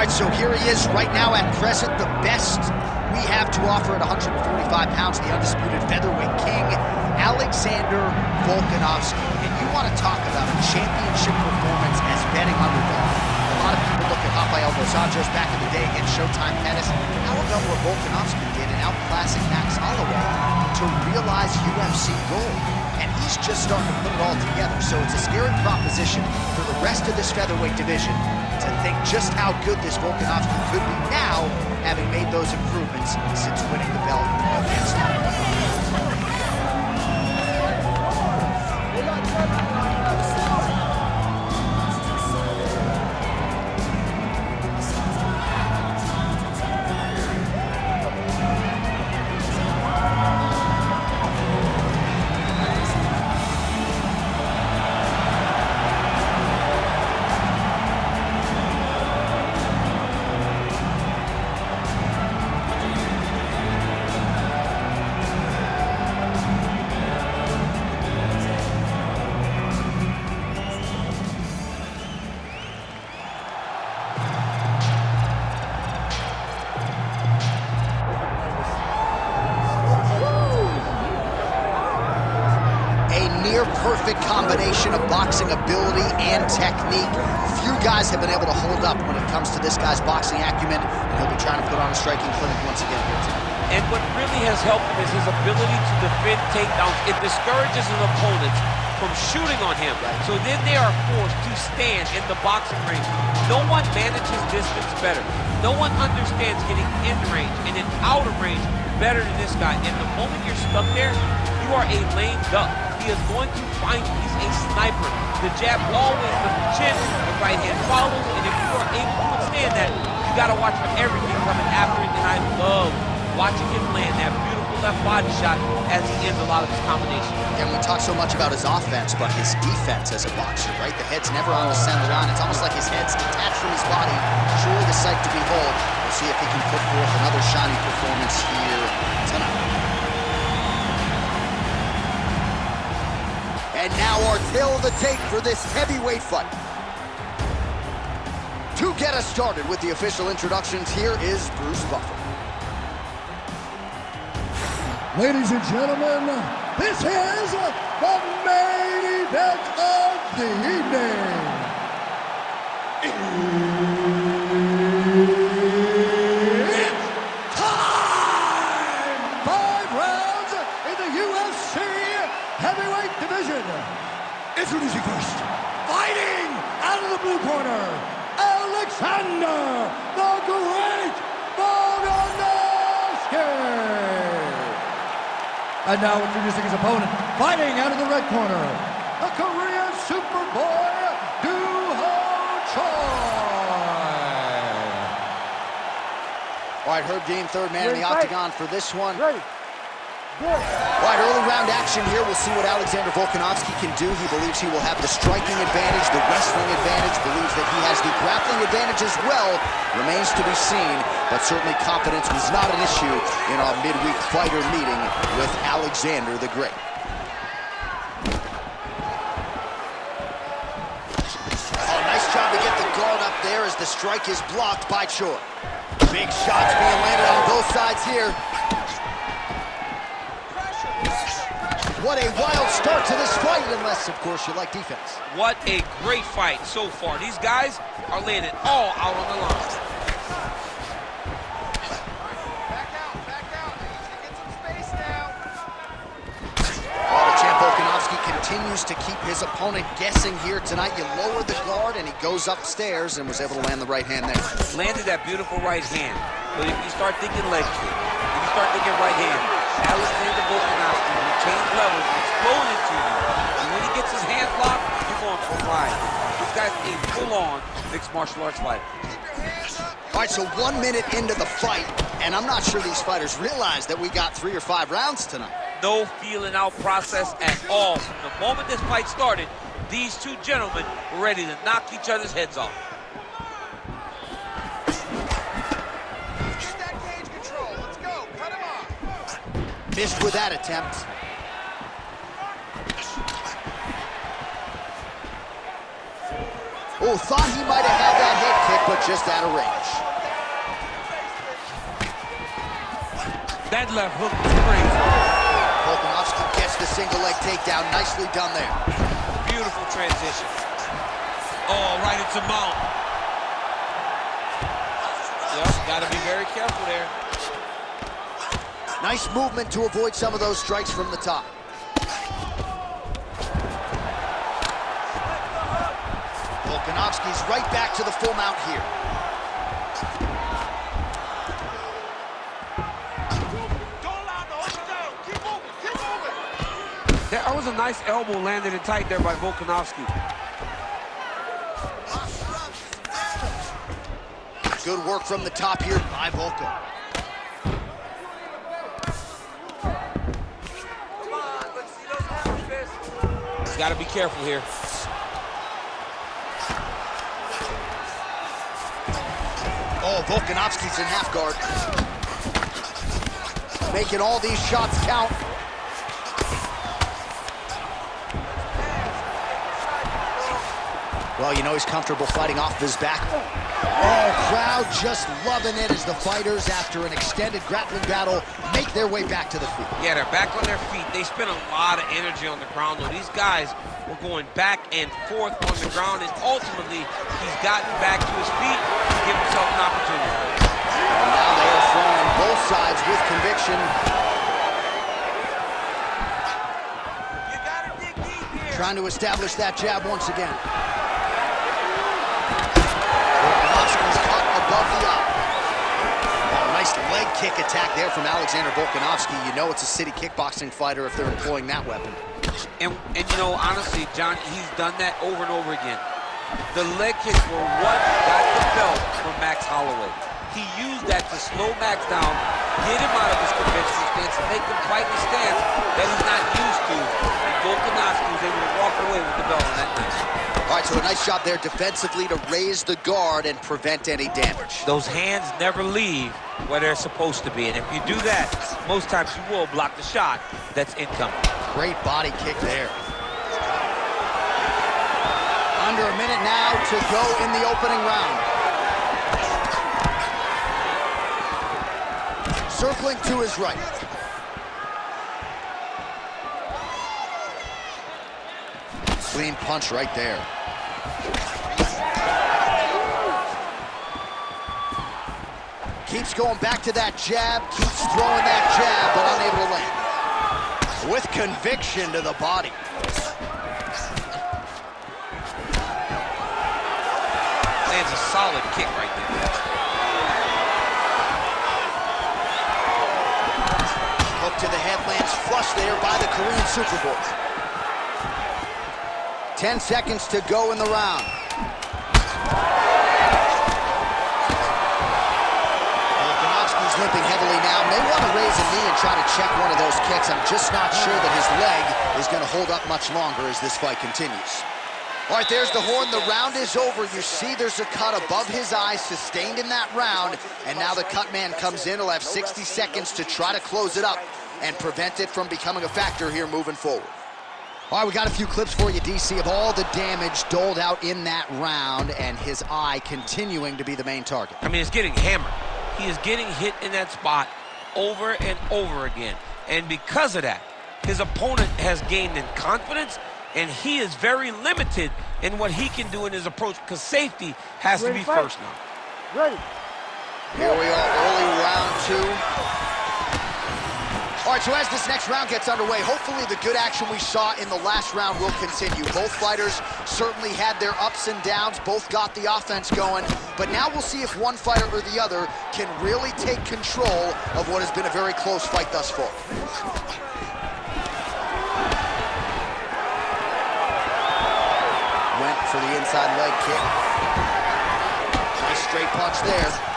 right, so here he is right now at present, the best we have to offer at 145 pounds, the undisputed featherweight king, Alexander Volkanovski. And you want to talk about a championship performance as betting underdog. A lot of people look at Rafael dos Anjos back in the day against Showtime Pettis. How about what Volkanovski did in outclassing Max Holloway to realize UFC gold? And he's just starting to put it all together. So it's a scary proposition for the rest of this featherweight division to think just how good this Volkanovski could be now, having made those improvements since winning the belt against him. Perfect combination of boxing ability and technique. Few guys have been able to hold up when it comes to this guy's boxing acumen, and he'll be trying to put on a striking clinic once again here tonight. And what really has helped him is his ability to defend takedowns. It discourages his opponents from shooting on him. So then they are forced to stand in the boxing ring. No one manages distance better. No one understands getting in range and then out of range better than this guy. And the moment you're stuck there, you are a lame duck. He is going to find you. He's a sniper. The jab always with the chin, the right hand follows, and if you are able to withstand that, you got to watch for everything coming after it. And I love watching him land that beautiful left body shot as he ends a lot of his combinations. And we talk so much about his offense, but his defense as a boxer, right? The head's never on the center line. It's almost like his head's detached from his body. Truly the sight to behold. We'll see if he can put forth another shiny performance here tonight. And now our tale of the tape for this heavyweight fight. To get us started with the official introductions, here is Bruce Buffer. Ladies and gentlemen, this is the main event of the evening. It's time! 5 rounds in the UFC heavyweight division. Introducing first, fighting out of the blue corner, Alexander the Great Volkanovski. And now introducing his opponent, fighting out of the red corner, the Korean Superboy, All right, Herb Dean, third man in the octagon for this one. Ready. Good. All right, early round action here. We'll see what Alexander Volkanovski can do. He believes he will have the striking advantage, the wrestling advantage, believes that he has the grappling advantage as well. Remains to be seen, but certainly confidence was not an issue in our midweek fighter meeting with Alexander the Great. Oh, nice job to get the guard up there as the strike is blocked by Choi. Big shots being landed on both sides here. What a wild start to this fight, unless, of course, you like defense. What a great fight so far. These guys are laying it all out on the line. Back out. I need you to get some space now. While the champ Volkanovski continues to keep his opponent guessing here tonight. You lower the guard, and he goes upstairs and was able to land the right hand there. Landed that beautiful right hand. But if you start thinking leg kick, if you start thinking right hand, Alexander Volkanovski will change levels, explode into you. And when he gets his hands locked, you're going for a ride. This guy's a full-on mixed martial arts fighter. All right, so 1 minute into the fight, and I'm not sure these fighters realize that we got 3 or 5 rounds tonight. No feeling out process at all. From the moment this fight started, these two gentlemen were ready to knock each other's heads off. Get that cage control. Let's go. Cut him off. Missed with that attempt. Oh, thought he might have had that head kick, but just out of range. That left hook was crazy. Volkanovski gets the single leg takedown. Nicely done there. Beautiful transition. Oh, right into mount. Yep, gotta be very careful there. Nice movement to avoid some of those strikes from the top. Volkanovski's right back to the full mount here. That was a nice elbow landed in tight there by Volkanovski. Good work from the top here by Volka. He's got to be careful here. Oh, Volkanovski's in half guard. Making all these shots count. Well, you know he's comfortable fighting off of his back. Oh, crowd just loving it as the fighters, after an extended grappling battle, make their way back to the feet. Yeah, they're back on their feet. They spent a lot of energy on the ground, though. These guys were going back and forth on the ground, and ultimately, he's gotten back to his feet to give himself an opportunity. And now they are throwing both sides with conviction. You gotta dig deep here. Trying to establish that jab once again. Above the eye. Oh, nice leg kick attack there from Alexander Volkanovski. You know it's a city kickboxing fighter if they're employing that weapon. And you know, honestly, John, he's done that over and over again. The leg kicks were what got the belt from Max Holloway. He used that to slow Max down, get him out of his conventional stance, and make him fight the stance that he's not used to. And Volkanovski was able to walk away with the belt on that night. All right, so a nice shot there defensively to raise the guard and prevent any damage. Those hands never leave where they're supposed to be, and if you do that, most times you will block the shot that's incoming. Great body kick there. Under a minute now to go in the opening round. Circling to his right. Clean punch right there. Keeps going back to that jab, keeps throwing that jab, but unable to land. With conviction to the body. Lands a solid kick right there. Hook to the head, lands flush there by the Korean Super Bowl. 10 seconds to go in the round. Volkanovski's limping heavily now. May want to raise a knee and try to check one of those kicks. I'm just not sure that his leg is going to hold up much longer as this fight continues. All right, there's the horn. The round is over. You see there's a cut above his eye sustained in that round. And now the cut man comes in. He'll have 60 seconds to try to close it up and prevent it from becoming a factor here moving forward. All right, we got a few clips for you, DC, of all the damage doled out in that round and his eye continuing to be the main target. I mean, it's getting hammered. He is getting hit in that spot over and over again. And because of that, his opponent has gained in confidence, and he is very limited in what he can do in his approach, because safety has to be first now. Ready. Here we are, early round two. All right, so as this next round gets underway, hopefully the good action we saw in the last round will continue. Both fighters certainly had their ups and downs, both got the offense going, but now we'll see if one fighter or the other can really take control of what has been a very close fight thus far. Went for the inside leg kick. Nice straight punch there.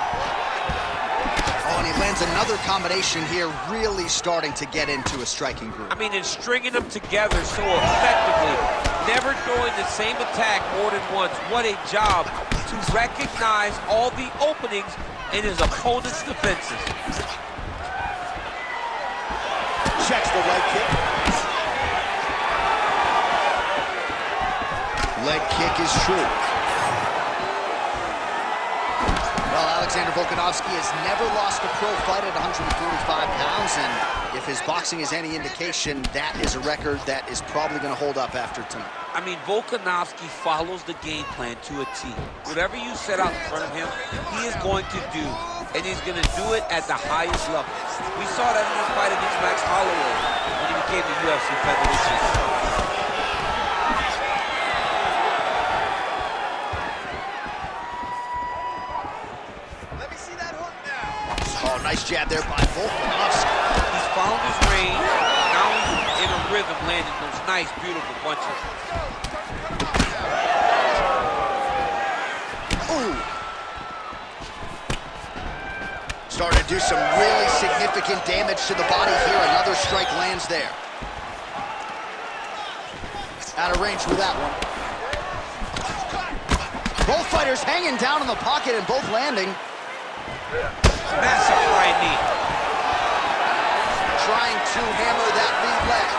Oh, and he lands another combination here, really starting to get into a striking groove. I mean, and stringing them together so effectively, never throwing the same attack more than once. What a job to recognize all the openings in his opponent's defenses. Checks the leg kick. Leg kick is true. Well, Alexander Volkanovski has never lost a pro fight at 145 pounds. rounds, and if his boxing is any indication, that is a record that is probably going to hold up after tonight. I mean, Volkanovski follows the game plan to a T. Whatever you set out in front of him, he is going to do, and he's going to do it at the highest level. We saw that in his fight against Max Holloway when he became the UFC featherweight champion. Nice jab there by Volkanovski. He's found his range. Now he's in a rhythm, landing those nice, beautiful punches. Ooh. Starting to do some really significant damage to the body here. Another strike lands there. Out of range with that one. Both fighters hanging down in the pocket and both landing. Massive right knee. Trying to hammer that lead leg.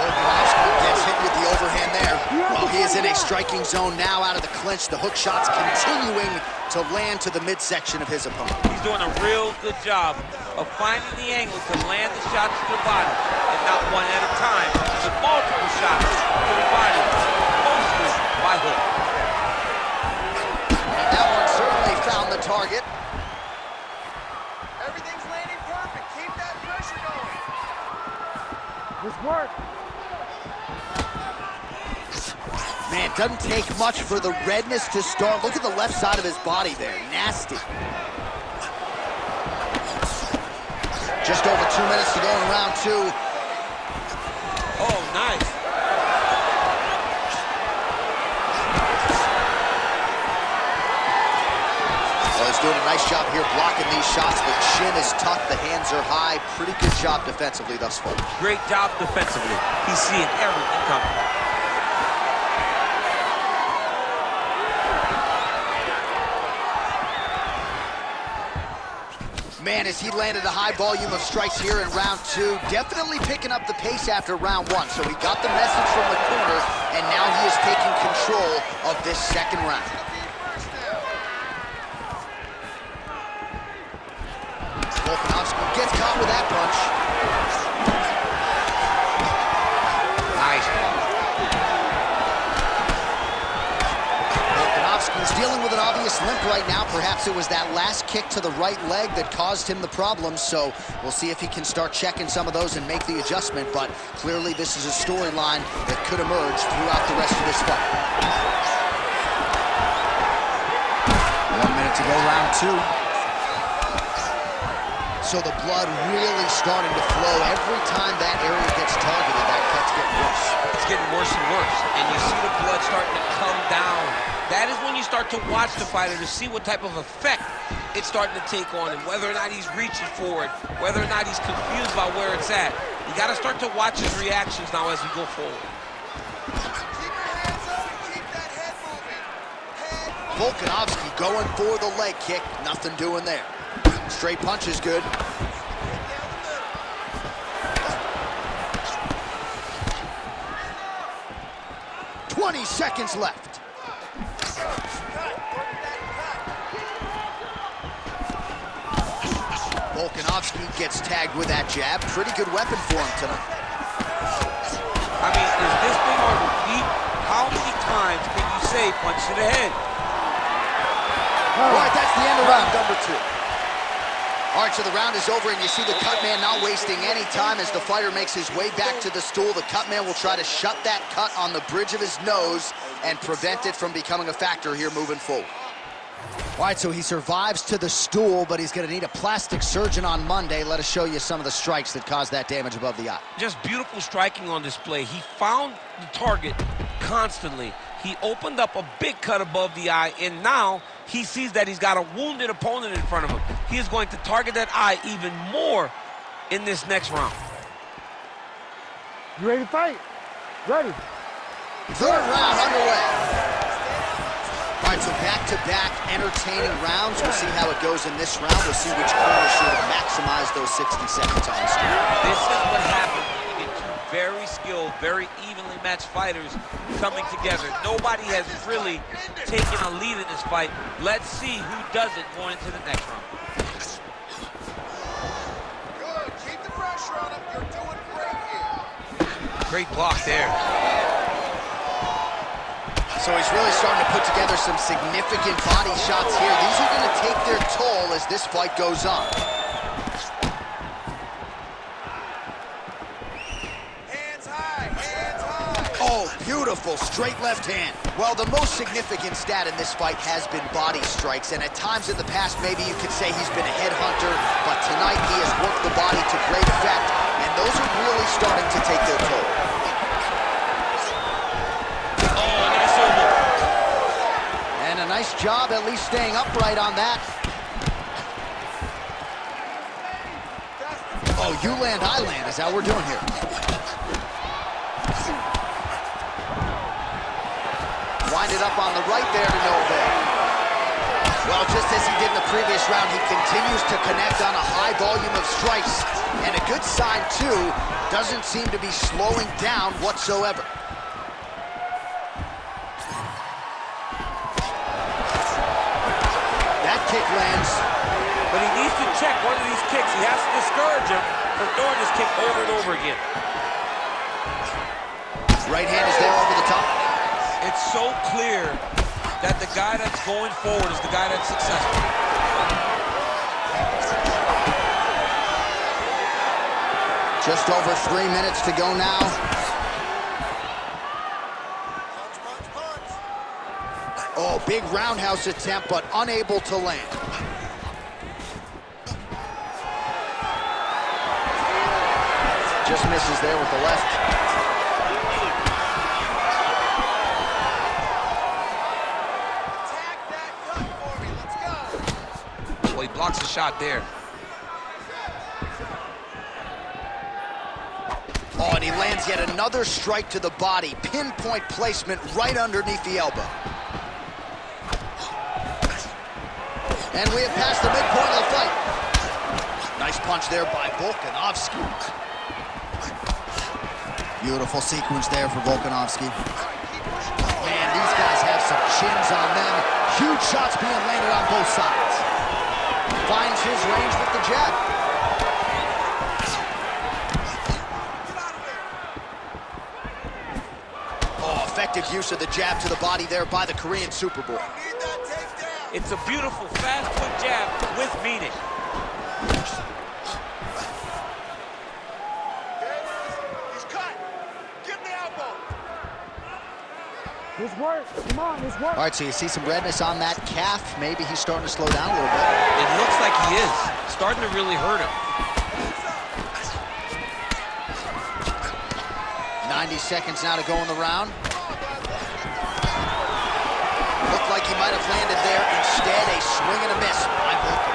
Volkanovski gets hit with the overhand there. Well, he is in a striking zone now out of the clinch. The hook shots continuing to land to the midsection of his opponent. He's doing a real good job of finding the angle to land the shots to the body, and not one at a time, but multiple shots to the body, mostly by hook. That one certainly found the target. Everything's landing perfect. Keep that pressure going. This work. Man, doesn't take much for the redness to start. Look at the left side of his body there. Nasty. Just over 2 minutes to go in round two. Oh, nice. He's doing a nice job here blocking these shots. The chin is tucked, the hands are high. Pretty good job defensively thus far. Great job defensively. He's seeing everything coming. Man, as he landed a high volume of strikes here in round two, definitely picking up the pace after round one. So he got the message from the corner, and now he is taking control of this second round. Volkanovski gets caught with that punch. Nice. Volkanovski's dealing with an obvious limp right now. Perhaps it was that last kick to the right leg that caused him the problem. So we'll see if he can start checking some of those and make the adjustment. But clearly this is a storyline that could emerge throughout the rest of this fight. 1 minute to go, round two. So the blood really starting to flow. Every time that area gets targeted, that cut's getting worse. It's getting worse and worse, and you see the blood starting to come down. That is when you start to watch the fighter to see what type of effect it's starting to take on him, whether or not he's reaching for it, whether or not he's confused about where it's at. You got to start to watch his reactions now as we go forward. Keep your hands up and keep that head moving. Volkanovski going for the leg kick. Nothing doing there. Straight punch is good. 20 seconds left. Volkanovski gets tagged with that jab. Pretty good weapon for him tonight. I mean, is this thing on repeat? How many times can you say punch to the head? All right, that's the end of round number two. All right, so the round is over, and you see the cut man not wasting any time as the fighter makes his way back to the stool. The cut man will try to shut that cut on the bridge of his nose and prevent it from becoming a factor here moving forward. All right, so he survives to the stool, but he's going to need a plastic surgeon on Monday. Let us show you some of the strikes that caused that damage above the eye. Just beautiful striking on display. He found the target constantly. He opened up a big cut above the eye, and now he sees that he's got a wounded opponent in front of him. He is going to target that eye even more in this next round. You ready to fight? Ready. Third round underway. All right, so back-to-back entertaining rounds. We'll see how it goes in this round. We'll see which corner should maximize those 60 seconds on the screen. This is what happens when you get two very skilled, very evenly matched fighters coming together. Nobody has really taken a lead in this fight. Let's see who does it going into the next round. Great block there. So he's really starting to put together some significant body shots here. These are going to take their toll as this fight goes on. Hands high, hands high. Oh, beautiful straight left hand. Well, the most significant stat in this fight has been body strikes, and at times in the past, maybe you could say he's been a headhunter, but tonight he has worked the body to great effect, and those are really starting to take their toll. And a nice job at least staying upright on that. Oh, you land, I land is how we're doing here. Winded up on the right there to no avail. Well, just as he did in the previous round, he continues to connect on a high volume of strikes. And a good sign, too, doesn't seem to be slowing down whatsoever. That kick lands. But he needs to check one of these kicks. He has to discourage him from throwing this kick over and over again. Right hand is there over the top. It's so clear that the guy that's going forward is the guy that's successful. Just over 3 minutes to go now. Punch, punch, punch. Oh, big roundhouse attempt, but unable to land. Just misses there with the left. Attack that cut for me. Let's go. Well, he blocks the shot there. Oh, and he lands yet another strike to the body. Pinpoint placement right underneath the elbow. And we have passed the midpoint of the fight. Nice punch there by Volkanovski. Beautiful sequence there for Volkanovski. Man, these guys have some chins on them. Huge shots being landed on both sides. Finds his range with the jab. Oh, effective use of the jab to the body there by the Korean Superboy. Need that takedown. It's a beautiful fast foot jab with meaning. He's cut. Give him the elbow. This works. Come on, this works. All right, so you see some redness on that calf. Maybe he's starting to slow down a little bit. It looks like he is. Starting to really hurt him. 90 seconds now to go in the round. Looked like he might have landed there. Instead, a swing and a miss by Volkan.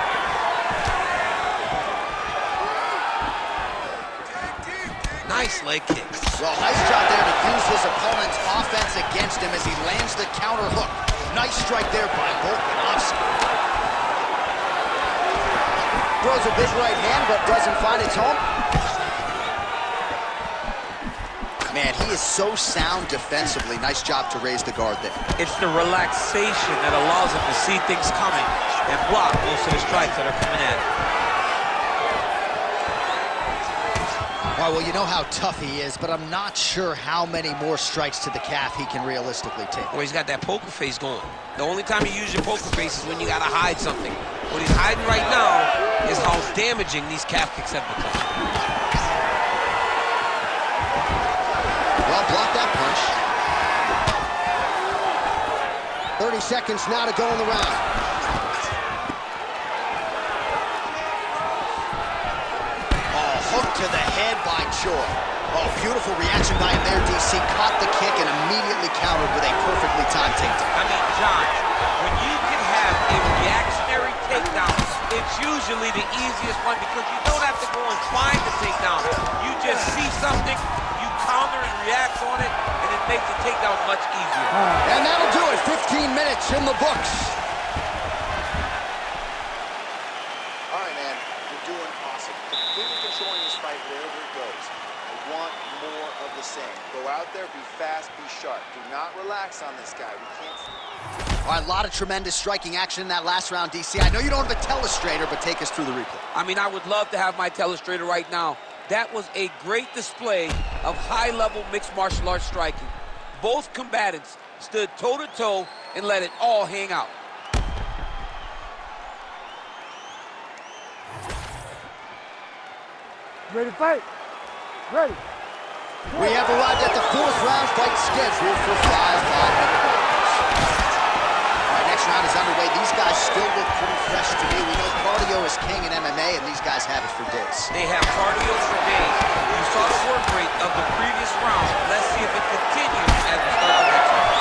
Nice leg kick. Well, nice job there to use his opponent's offense against him as he lands the counter hook. Nice strike there by Volkanovski. Throws a big right hand, but doesn't find its home. Man, he is so sound defensively. Nice job to raise the guard there. It's the relaxation that allows him to see things coming and block most of the strikes that are coming at him. All right, well, you know how tough he is, but I'm not sure how many more strikes to the calf he can realistically take. Well, he's got that poker face going. The only time you use your poker face is when you gotta hide something. What he's hiding right now is how damaging these calf kicks have become. Well, block that punch. 30 seconds now to go in the round. Oh, hook to the head by Choi. Oh, beautiful reaction by him there, DC. Caught the kick and immediately countered with a perfectly timed takedown. I mean, John, when you can have a reactionary takedown, it's usually the easiest one because you don't have to go and find the takedown. You just see something, you counter and react on it, and it makes the takedown much easier. And that'll do it. 15 minutes in the books. All right, man. You're doing awesome. Completely controlling this fight wherever it goes. I want more of the same. Go out there, be fast, be sharp. Do not relax on this guy. We can't... All right, a lot of tremendous striking action in that last round, DC. I know you don't have a telestrator, but take us through the replay. I mean, I would love to have my telestrator right now, That was a great display of high-level mixed martial arts striking. Both combatants stood toe-to-toe and let it all hang out. Ready to fight? Ready. We have arrived at the 4th round fight scheduled for 5 minute rounds. All right, next round is underway. These guys still look pretty fresh to me. We know cardio is king in MMA, and these guys have it for days. They have cardio for days. You saw the work rate of the previous round. Let's see if it continues as we start the next round.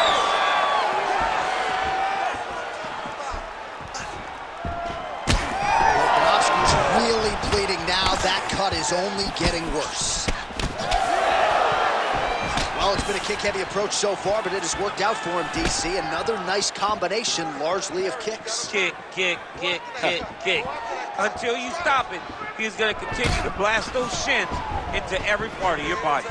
Volkanovski's really bleeding now. That cut is only getting worse. Well, it's been a kick-heavy approach so far, but it has worked out for him, DC. Another nice combination, largely of kicks. Kick, kick, kick, kick, kick. Until you stop it, he's going to continue to blast those shins into every part of your body.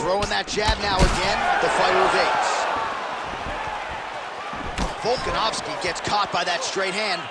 Throwing that jab now again, the fighter evades. Volkanovski gets caught by that straight hand.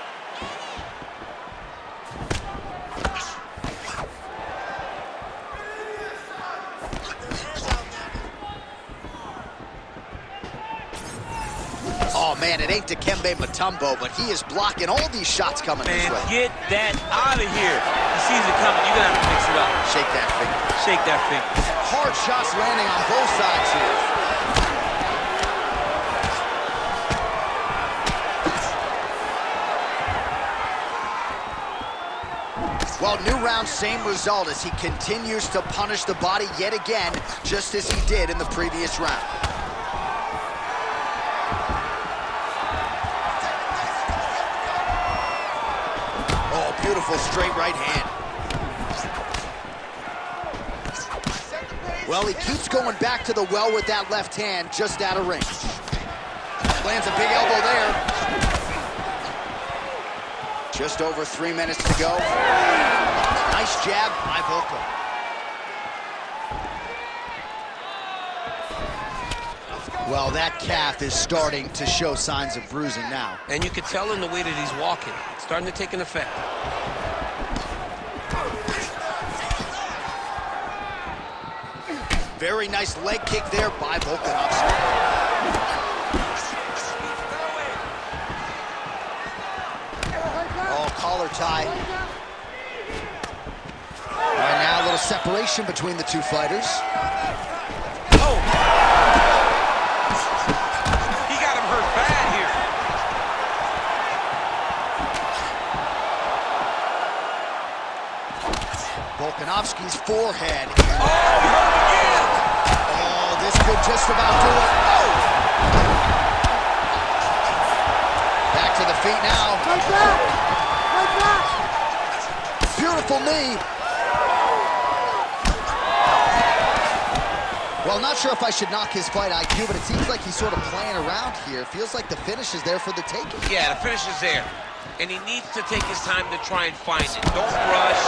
Oh, man, it ain't Dikembe Mutombo, but he is blocking all these shots coming his way. Get that out of here. He sees it coming. You're going to have to mix it up. Shake that finger. Shake that finger. Hard shots landing on both sides here. Well, new round, same result as he continues to punish the body yet again, just as he did in the previous round. Oh, beautiful straight right hand. Well, he keeps going back to the well with that left hand, just out of range. Lands a big elbow there. Just over 3 minutes to go. Nice jab by Volko. Well, that calf is starting to show signs of bruising now. And you can tell in the way that he's walking. It's starting to take an effect. Very nice leg kick there by Volkanovski. Oh, collar tie. All right, now a little separation between the two fighters. Oh! He got him hurt bad here. Volkanovski's forehead. Oh, he hurt him again! Oh, this could just about do it. Oh! Back to the feet now. Right back! Right back! Beautiful knee. Well, not sure if I should knock his fight IQ, but it seems like he's sort of playing around here. Feels like the finish is there for the taking. Yeah, the finish is there. And he needs to take his time to try and find it. Don't rush.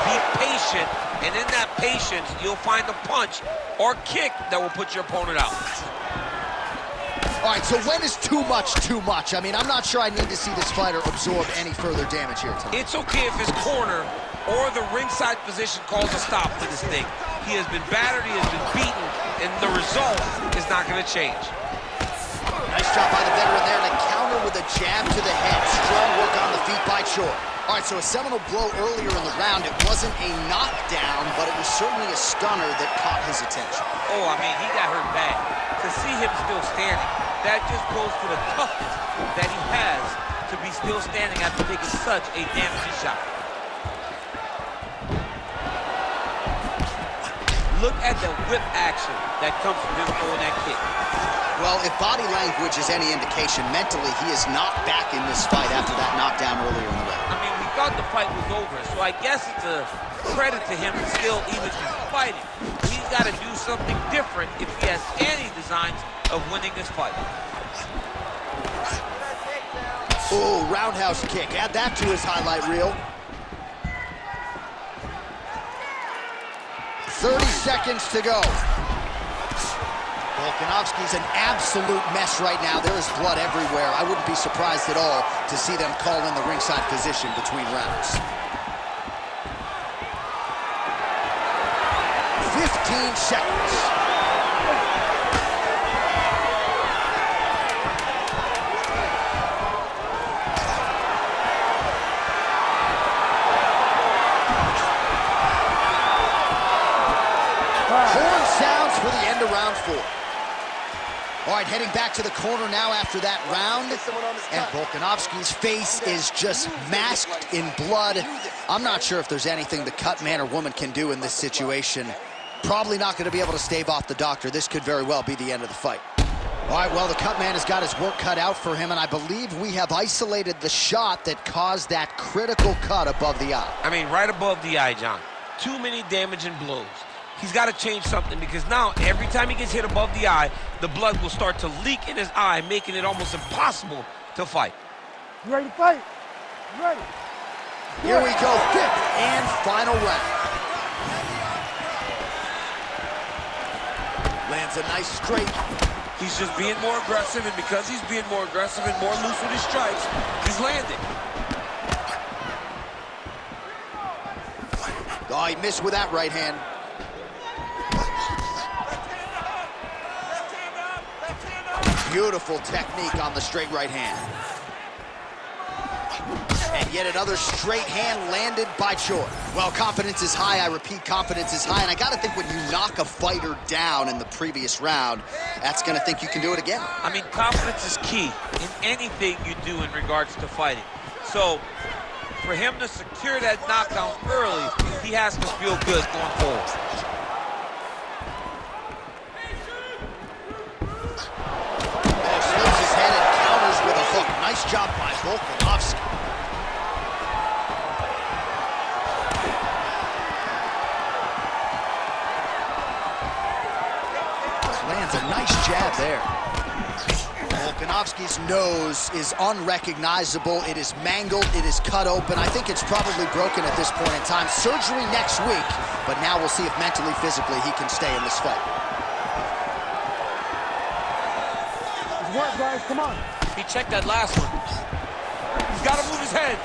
Be patient. And in that patience, you'll find a punch or kick that will put your opponent out. All right, so when is too much too much? I mean, I'm not sure I need to see this fighter absorb any further damage here tonight. It's okay if his corner or the ringside position calls a stop for this thing. He has been battered, he has been beaten, and the result is not going to change. Nice job by the veteran there to counter with a jab to the head. Strong work on the feet by Choi. All right, so a seminal blow earlier in the round. It wasn't a knockdown, but it was certainly a stunner that caught his attention. Oh, I mean, he got hurt bad. To see him still standing, that just goes to the toughness that he has to be still standing after taking such a damaging shot. Look at the whip action that comes from him throwing that kick. Well, if body language is any indication, mentally he is not back in this fight after that knockdown earlier in the round. I mean, we thought the fight was over, so I guess it's a credit to him to still even be fighting. He's got to do something different if he has any designs of winning this fight. Oh, roundhouse kick. Add that to his highlight reel. 30 seconds to go. Volkanovski's an absolute mess right now. There is blood everywhere. I wouldn't be surprised at all to see them call in the ringside physician between rounds. 15 seconds. Horn sounds for the end of round 4. All right, heading back to the corner now after that round. And Volkanovski's face is just masked in blood. I'm not sure if there's anything the cut man or woman can do in this situation. Probably not going to be able to stave off the doctor. This could very well be the end of the fight. All right, well, the cut man has got his work cut out for him, and I believe we have isolated the shot that caused that critical cut above the eye. I mean, right above the eye, John. Too many damaging blows. He's got to change something because now every time he gets hit above the eye, the blood will start to leak in his eye, making it almost impossible to fight. You ready to fight? You ready? Here we go, 5th and final round. Lands a nice straight. He's just being more aggressive, and because he's being more aggressive and more loose with his strikes, he's landing. Oh, he missed with that right hand. Beautiful technique on the straight right hand. And yet another straight hand landed by Choi. Well, confidence is high. I repeat, confidence is high. And I got to think when you knock a fighter down in the previous round, that's going to think you can do it again. I mean, confidence is key in anything you do in regards to fighting. So, for him to secure that knockdown early, he has to feel good going forward. Nice job by Volkanovski. Lands a nice jab there. Volkanovski's nose is unrecognizable. It is mangled. It is cut open. I think it's probably broken at this point in time. Surgery next week, but now we'll see if mentally, physically, he can stay in this fight. Good work, guys. Come on. He checked that last one. He's got to move his head.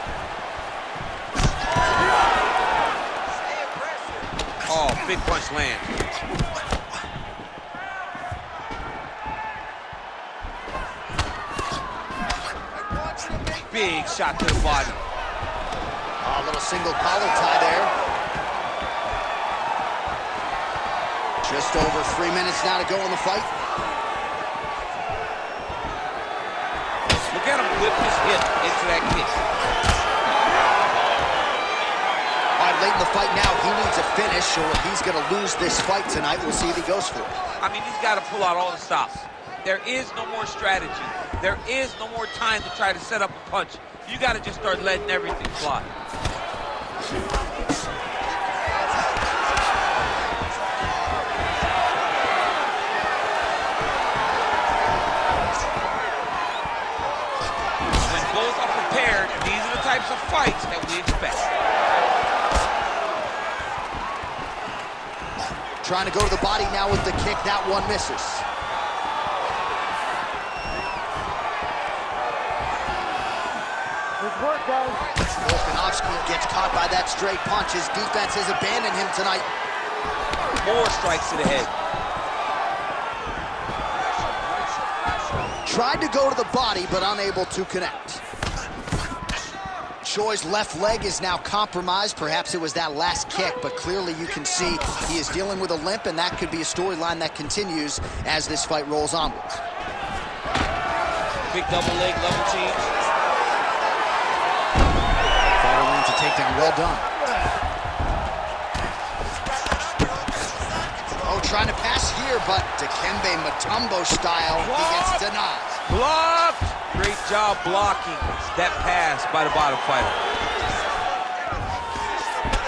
Oh, big punch lands. Big shot to the body. A little single collar tie there. Just over 3 minutes now to go in the fight. Look at him whip his hip into that kick. All right, late in the fight now, he needs a finish, or if he's going to lose this fight tonight, we'll see if he goes for it. I mean, he's got to pull out all the stops. There is no more strategy. There is no more time to try to set up a punch. You got to just start letting everything fly. These are the types of fights that we expect. Trying to go to the body now with the kick. That one misses. Good work, guys. Volkanovski gets caught by that straight punch. His defense has abandoned him tonight. More strikes to the head. Tried to go to the body, but unable to connect. Choi's left leg is now compromised. Perhaps it was that last kick, but clearly you can see he is dealing with a limp, and that could be a storyline that continues as this fight rolls onward. Big double leg, level change. Fighter lands a takedown, well done. Oh, trying to pass here, but Dikembe Mutombo style, he gets denied. Blocked! Great job blocking that pass by the bottom fighter.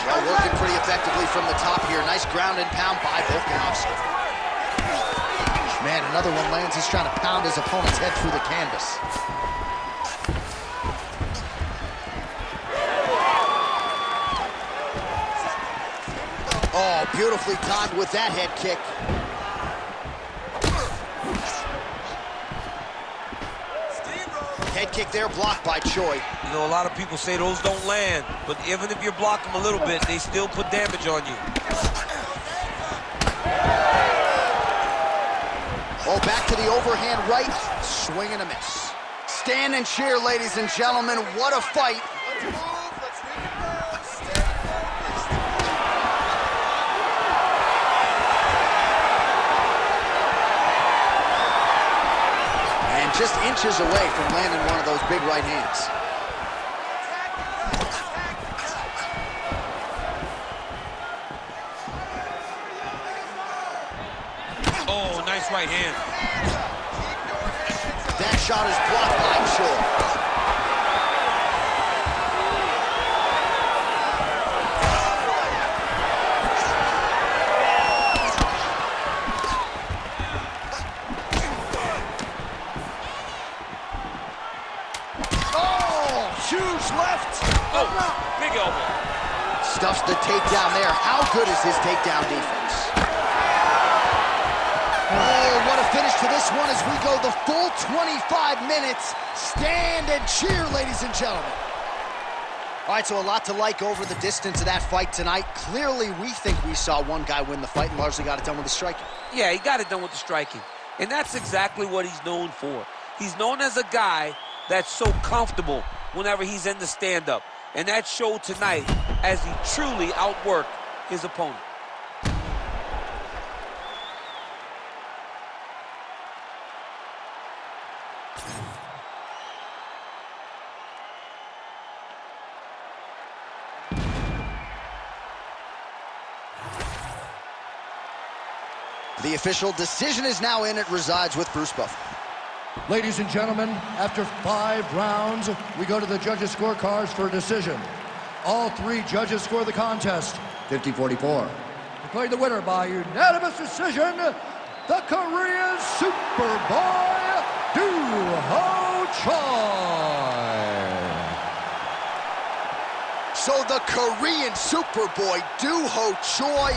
Well, working pretty effectively from the top here. Nice ground and pound by Volkanovski. Man, another one lands. He's trying to pound his opponent's head through the canvas. Oh, beautifully timed with that head kick. Head kick there, blocked by Choi. You know, a lot of people say those don't land, but even if you block them a little bit, they still put damage on you. Oh, back to the overhand right, swing and a miss. Stand and cheer, ladies and gentlemen. What a fight. Let's move. Let's make it go. Stay focused. And just inches away from landing one of those big right hands. Oh, nice right hand. That shot is blocked, I'm sure. Oh, huge left. Oh, big elbow. Stuffs the takedown there. How good is his takedown defense? Oh, what a finish to this one as we go the full 25 minutes. Stand and cheer, ladies and gentlemen. All right, so a lot to like over the distance of that fight tonight. Clearly, we think we saw one guy win the fight and largely got it done with the striking. Yeah, he got it done with the striking. And that's exactly what he's known for. He's known as a guy that's so comfortable whenever he's in the stand-up. And that showed tonight as he truly outworked his opponent. The official decision is now in. It resides with Bruce Buffer. Ladies and gentlemen, after 5 rounds, we go to the judges' scorecards for a decision. All 3 judges score the contest, 50-44. Declared the winner by unanimous decision, the Korean Superboy, Duho Choi. So the Korean Superboy, Duho Choi,